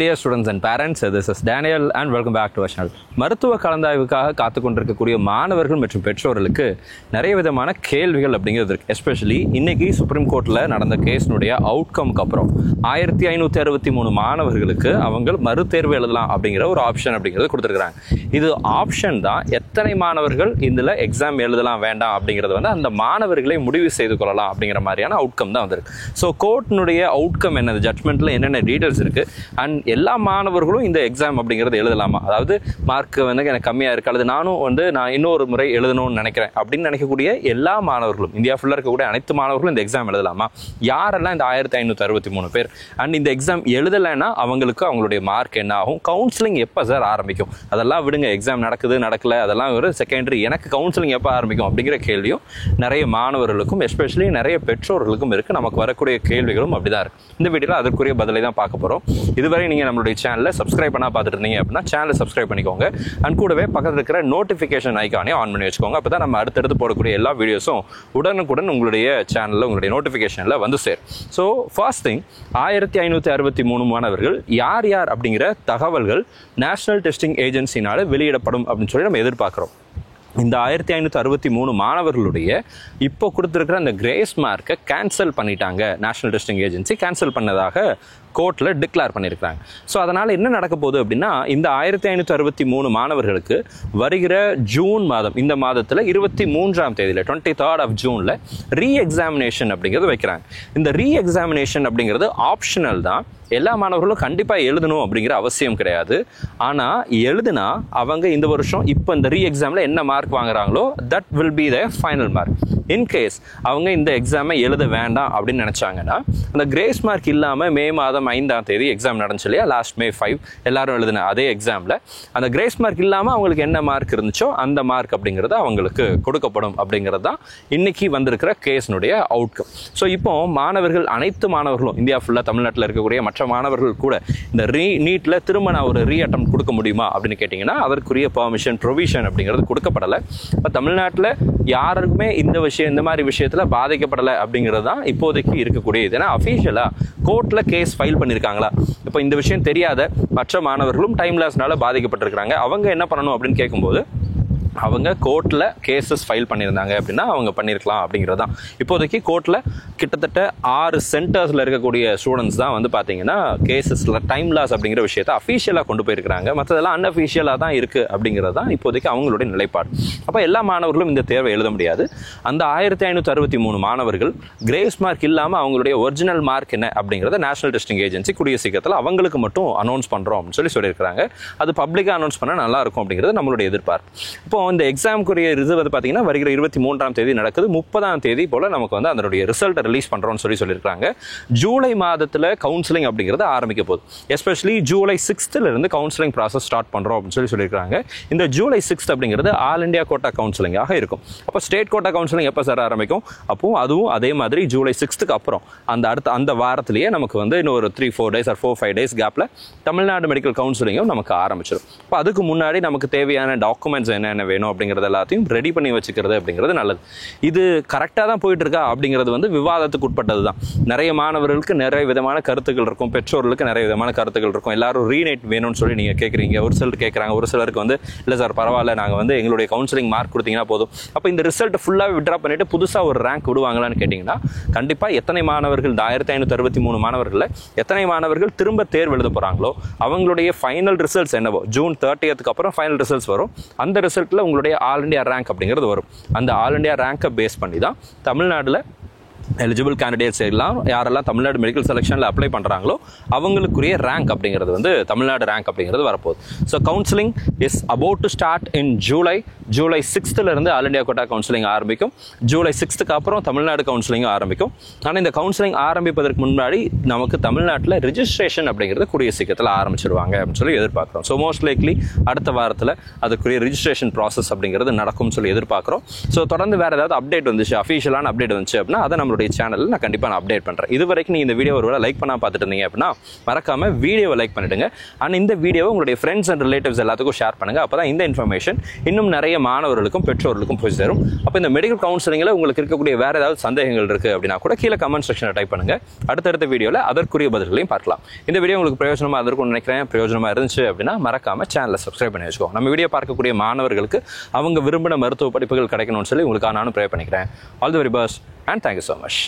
Dear students and parents, this is Daniel and welcome back to our channel. மருத்துவ கலந்தாய்வுக்காக காத்து கொண்டிருக்கக்கூடிய மாணவர்கள் மற்றும் பெற்றோர்களுக்கு நிறைய விதமான கேள்விகள் அப்படிங்கிறது இருக்கு. எஸ்பெஷலி இன்னைக்கு சுப்ரீம் கோர்ட்டில் நடந்த கேஸ்னுடைய அவுட்கம்க்கு அப்புறம் 1563 மாணவர்களுக்கு அவங்க மறுதேர்வு எழுதலாம் அப்படிங்கிற ஒரு ஆப்ஷன் அப்படிங்கிறது கொடுத்துருக்காங்க. இது ஆப்ஷன் தான். எத்தனை மாணவர்கள் இதில் எக்ஸாம் எழுதலாம் வேண்டாம் அப்படிங்கிறது வந்து அந்த மாணவர்களை முடிவு செய்து கொள்ளலாம் அப்படிங்கிற மாதிரியான அவுட்கம் தான் வந்திருக்கு. ஸோ கோர்ட்டினுடைய அவுட்கம் என்னது, ஜட்மெண்ட்டில் என்னென்ன டீட்டெயில்ஸ் இருக்குது அண்ட் எல்லா மாணவர்களும் இந்த எக்ஸாம் அப்படிங்கிறது எழுதலாமா, அதாவது மார்க் வந்து எனக்கு கம்மியாக இருக்குது அல்லது நான் இன்னொரு முறை எழுதணும்னு நினைக்கிறேன் அப்படின்னு நினைக்கக்கூடிய எல்லா மாணவர்களும், இந்தியா ஃபுல்லாக இருக்கக்கூடிய அனைத்து மாணவர்களும் இந்த எக்ஸாம் எழுதலாமா? யாரெல்லாம் இந்த 1563 பேர் அண்ட் இந்த எக்ஸாம் எழுதலைன்னா அவங்களுக்கு அவங்களுடைய மார்க் என்ன ஆகும்? கவுன்சிலிங் எப்போ சார் ஆரம்பிக்கும்? அதெல்லாம் விடுங்க, எக்ஸாம் நடக்கல அதெல்லாம் ஒரு செகண்டரி. எனக்கு கவுன்சிலிங் எப்போ ஆரம்பிக்கும் அப்படிங்கிற கேள்வியும் நிறைய மாணவர்களுக்கும் எஸ்பெஷலி நிறைய பெற்றோர்களுக்கும் இருக்குது. நமக்கு வரக்கூடிய கேள்விகளும் அப்படிதான் இருக்குது. இந்த வீடியோவில் அதற்குரிய பதிலை தான் பார்க்க போகிறோம். இதுவரை நீங்கள் நம்மளுடைய சேனலில் சப்ஸ்கிரைப் பண்ணா பார்த்துட்டு இருந்தீங்க அப்படின்னா சேனலை சப்ஸ்கிரைப் பண்ணிக்கோங்க அண்ட் கூடவே பக்கத்தில் இருக்கிற நோட்டிஃபிகேஷன் ஐக்கானே ஆன் பண்ணி வச்சுக்கோங்க. அப்போ தான் நம்ம அடுத்தடுத்து போடக்கூடிய எல்லா வீடியோஸும் உடனுக்குடன் உங்களுடைய சேனலில் உங்களுடைய நோட்டிஃபிகேஷனில் வந்து சேரும். ஸோ ஃபர்ஸ்ட் திங், 1563 மாணவர்கள் யார் அப்படிங்கிற தகவல்கள் நேஷனல் டெஸ்டிங் ஏஜென்சினால வெளியிடப்படும் அப்படின்னு சொல்லி நம்ம எதிர்பார்க்குறோம். இந்த 1563 மாணவர்களுடைய இப்போ கொடுத்துருக்கிற அந்த கிரேஸ் மார்க்கை கேன்சல் பண்ணிட்டாங்க. நேஷனல் டெஸ்டிங் ஏஜென்சி கேன்சல் பண்ணதாக கோர்ட்டில் டிக்ளேர் பண்ணியிருக்காங்க. ஸோ அதனால் என்ன நடக்க போகுது அப்படின்னா, இந்த 1563 மாணவர்களுக்கு வருகிற ஜூன் மாதம், இந்த மாதத்தில் 23ஆம் தேதியில் 23rd of ஜூனில் ரீ எக்ஸாமினேஷன் அப்படிங்கிறது வைக்கிறாங்க. இந்த ரீ எக்ஸாமினேஷன் அப்படிங்கிறது ஆப்ஷனல் தான். எல்லா மாணவர்களும் கண்டிப்பாக எழுதணும் அப்படிங்கிற அவசியம் கிடையாது. ஆனால் எழுதுனா அவங்க இந்த வருஷம் இப்போ இந்த ரீ எக்ஸாமில் என்ன மார்க் வாங்குறாங்களோ that will be the final mark. In case அவங்க இந்த எக்ஸாமை எழுத வேண்டாம் அப்படின்னு நினச்சாங்கன்னா, அந்த கிரேஸ் மார்க் இல்லாமல் மே மாதம் 5ஆம் தேதி எக்ஸாம் நடந்துச்சு இல்லையா, லாஸ்ட் May 5 எல்லாரும் எழுதின அதே எக்ஸாமில் அந்த கிரேஸ் மார்க் இல்லாமல் அவங்களுக்கு என்ன மார்க் இருந்துச்சோ அந்த மார்க் அப்படிங்கிறது அவங்களுக்கு கொடுக்கப்படும் அப்படிங்கிறது தான் இன்னைக்கு வந்திருக்கிற கேஸ்னுடைய அவுட்கம். ஸோ இப்போ மாணவர்கள், அனைத்து மாணவர்களும் இந்தியா ஃபுல்லாக தமிழ்நாட்டில் இருக்கக்கூடிய மற்ற மாணவர்கள் கூட இந்த நீட்டில் திரும்ப நான் ஒரு ரீ அட்டம் கொடுக்க முடியுமா அப்படின்னு கேட்டிங்கன்னா அதற்குரிய பெர்மிஷன் ப்ரொவிஷன் அப்படிங்கிறது கொடுக்கப்படலை. இப்போ தமிழ்நாட்டில் யாருக்குமே இந்த மாதிரி விஷயத்தில் பாதிக்கப்படலை அப்படிங்கிறது தான் இப்போதைக்கு இருக்கக்கூடியது. ஏன்னா அஃபீஷியலாக கோர்ட்டில் கேஸ் ஃபைல் பண்ணியிருக்காங்களா, இப்போ இந்த விஷயம் தெரியாத மற்ற மாணவர்களும் டைம் லாஸ்னால பாதிக்கப்பட்டிருக்கிறாங்க. அவங்க என்ன பண்ணணும் அப்படின்னு கேட்கும்போது அவங்க கோர்ட்டில் கேசஸ் ஃபைல் பண்ணியிருந்தாங்க அப்படின்னா அவங்க பண்ணியிருக்கலாம் அப்படிங்கிறது தான். இப்போதைக்கு கோர்ட்டில் கிட்டத்தட்ட 6 சென்டர்ஸில் இருக்கக்கூடிய ஸ்டூடெண்ட்ஸ் தான் வந்து பார்த்தீங்கன்னா கேசஸில் டைம் லாஸ் அப்படிங்கிற விஷயத்தை அஃபீஷியலாக கொண்டு போயிருக்கிறாங்க. மற்றதெல்லாம் அன்அஃபீஷியலாக தான் இருக்குது அப்படிங்கிறது தான் இப்போதைக்கு அவங்களுடைய நிலைப்பாடு. அப்போ எல்லா மாணவர்களும் இந்த தேர்வை எழுத முடியாது. அந்த 1563 மாணவர்கள் கிரேஸ் மார்க் இல்லாமல் அவங்களுடைய ஒரிஜினல் மார்க் என்ன அப்படிங்கிறத நேஷனல் டெஸ்டிங் ஏஜென்சி கூடிய சீக்கிரத்தில் அவங்களுக்கு மட்டும் அனௌன்ஸ் பண்ணுறோம் அப்படின்னு சொல்லியிருக்கிறாங்க. அது பப்ளிக்காக அனௌன்ஸ் பண்ணால் நல்லாயிருக்கும் அப்படிங்கிறது நம்மளுடைய எதிர்பார்ப்பு. இப்போ இந்த எக்ஸாமுக்குரிய ரிசல்ட் வந்து பார்த்தீங்கன்னா வருகிற 23ஆம் தேதி நடக்குது. 30ஆம் தேதி போல் நமக்கு வந்து அதனுடைய ரிசல்ட்டை ரிலீஸ் பண்ணுறோம்னு சொல்லியிருக்காங்க. ஜூலை மாதத்தில் கவுன்சிலிங் அப்படிங்கிறது ஆரம்பிக்க போகுது. எஸ்பெஷலி ஜூலை 6th இருந்து கவுன்சிலிங் ப்ராசஸ் ஸ்டார்ட் பண்ணுறோம் அப்படின்னு சொல்லியிருக்காங்க. இந்த ஜூலை 6th அப்படிங்கிறது ஆல் இண்டியா கோட்டா கவுன்சிலிங்காக இருக்கும். அப்போ ஸ்டேட் கோட்டா கவுன்சிலிங் எப்போ சார் ஆரம்பிக்கும்? அப்போ அதுவும் அதே மாதிரி ஜூலை 6th அப்புறம் அந்த வாரத்திலேயே நமக்கு வந்து இன்னும் ஒரு 3-4 days or 4-5 days கேப்பில் தமிழ்நாடு மெடிக்கல் கவுன்சிலிங்கும் நமக்கு ஆரம்பிச்சிடும். இப்போ அதுக்கு முன்னாடி நமக்கு தேவையான டாக்குமெண்ட்ஸ் என்னென்ன வேணும் அப்படிங்கிறது எல்லாத்தையும் ரெடி பண்ணி வச்சுக்கிறது அப்படிங்கிறது நல்லது. இது கரெக்டாக தான் போயிட்டு இருக்கா அப்படிங்கிறது வந்து விவாதத்துக்கு உட்பட்டது தான். நிறைய மாணவர்களுக்கு நிறைய விதமான கருத்துக்கள் இருக்கும், பெற்றோர்களுக்கு நிறைய விதமான கருத்துக்கள் இருக்கும். எல்லாரும் ரீநைட் வேணும்னு சொல்லி நீங்கள் கேட்குறீங்க, ஒரு சிலர் கேட்குறாங்க. ஒரு சிலருக்கு வந்து இல்லை சார் பரவாயில்ல, நாங்கள் வந்து எங்களுடைய கவுன்சிலிங் மார்க் கொடுத்தீங்கன்னா போதும். அப்போ இந்த ரிசல்ட் ஃபுல்லாக விட்ரா பண்ணிட்டு புதுசாக ஒரு ரேங்க் விடுவாங்களான்னு கேட்டிங்கன்னா கண்டிப்பாக எத்தனை மாணவர்கள், இந்த 1563 மாணவர்களில் எத்தனை மாணவர்கள் திரும்ப தேர்வு எழுத போகிறாங்களோ அவங்களுடைய ஃபைனல் ரிசல்ட்ஸ் என்னவோ ஜூன் 30th அப்புறம் ஃபைனல் ரிசல்ட்ஸ் வரும். அந்த ரிசல்ட்டில் உங்களுடைய ஆல் இண்டியா ரேங்க் அப்படிங்கிறது வரும். அந்த ஆல் இண்டியா ரேங்கை பேஸ் பண்ணி தான் தமிழ்நாட்டில் எலிஜிபிள் கேண்டிடேட்ஸ் எல்லாம் யாரெல்லாம் தமிழ்நாடு மெடிக்கல் செலெக்ஷனில் அப்ளை பண்ணுறாங்களோ அவங்களுக்குரிய ரேங்க் அப்படிங்கிறது வந்து தமிழ்நாடு ரேங்க் அப்படிங்கிறது வரப்போகுது. So counselling is about to start in July 6th இருந்து ஆல் இண்டியா கோட்டா கவுன்சிலிங் ஆரம்பிக்கும். ஜூலை 6th அப்புறம் தமிழ்நாடு கவுன்சிலிங்கும் ஆரம்பிக்கும். ஆனால் இந்த கவுன்சிலிங் ஆரம்பிப்பதற்கு முன்னாடி நமக்கு தமிழ்நாட்டில் ரிஜிஸ்ட்ரேஷன் அப்படிங்கிறது கூடிய சீக்கிரத்தில் ஆரம்பிச்சிருவாங்க அப்படின்னு சொல்லி எதிர்பார்க்குறோம். ஸோ மோஸ்ட் லைக்லி அடுத்த வாரத்தில் அதுக்குரிய ரிஜிஸ்ட்ரேஷன் ப்ராசஸ் அப்படிங்கிறது நடக்கும்னு சொல்லி எதிர்பார்க்குறோம். ஸோ தொடர்ந்து வேறு ஏதாவது அப்டேட் வந்துச்சு, அஃபீஷியலான அப்டேட் வந்துச்சு அப்படின்னா அதை நம்ம நம்மளுடைய சேனலில் நான் கண்டிப்பாக நான் அப்டேட் பண்ணுறேன். இது வரைக்கும் நீங்கள் இந்த வீடியோ ஒருவேளை லைக் பண்ணால் பார்த்துட்டு இருந்தீங்க அப்படின்னா மறக்காமல் வீடியோவை லைக் பண்ணிவிடுங்க. அண்ட் இந்த வீடியோவை உங்களுடைய ஃப்ரெண்ட்ஸ் அண்ட் ரிலேட்டிவ்ஸ் எல்லாத்துக்கும் ஷேர் பண்ணுங்கள். அப்போ தான் இந்த இன்ஃபர்மேஷன் இன்னும் நிறைய மாணவர்களுக்கும் பெற்றோர்களுக்கும் போய் சேரும். அப்போ இந்த மெடிக்கல் கவுன்சிலிங்கில் உங்களுக்கு இருக்கக்கூடிய வேறு ஏதாவது சந்தேகங்கள் இருக்குது அப்படின்னா கூட கீழே கமெண்ட் செக்ஷனில் டைப் பண்ணுங்கள். அடுத்தடுத்த வீடியோவில் அதற்குரிய பதில்களையும் பார்க்கலாம். இந்த வீடியோ உங்களுக்கு பிரயோஜனமாக இருக்கும்னு நினைக்கிறேன். பிரயோஜனமாக இருந்துச்சு அப்படின்னா மறக்காமல் சேனலை சப்ஸ்கிரைப் பண்ணி வச்சுக்கோங்க. நம்ம வீடியோ பார்க்கக்கூடிய மாணவர்களுக்கு அவங்க விரும்பின மருத்துவ படிப்புகள் கிடைக்கணும்னு சொல்லி உங்களுக்காக நானும் ப்ரே பண்ணிக்கிறேன். All the very best and thank you so much.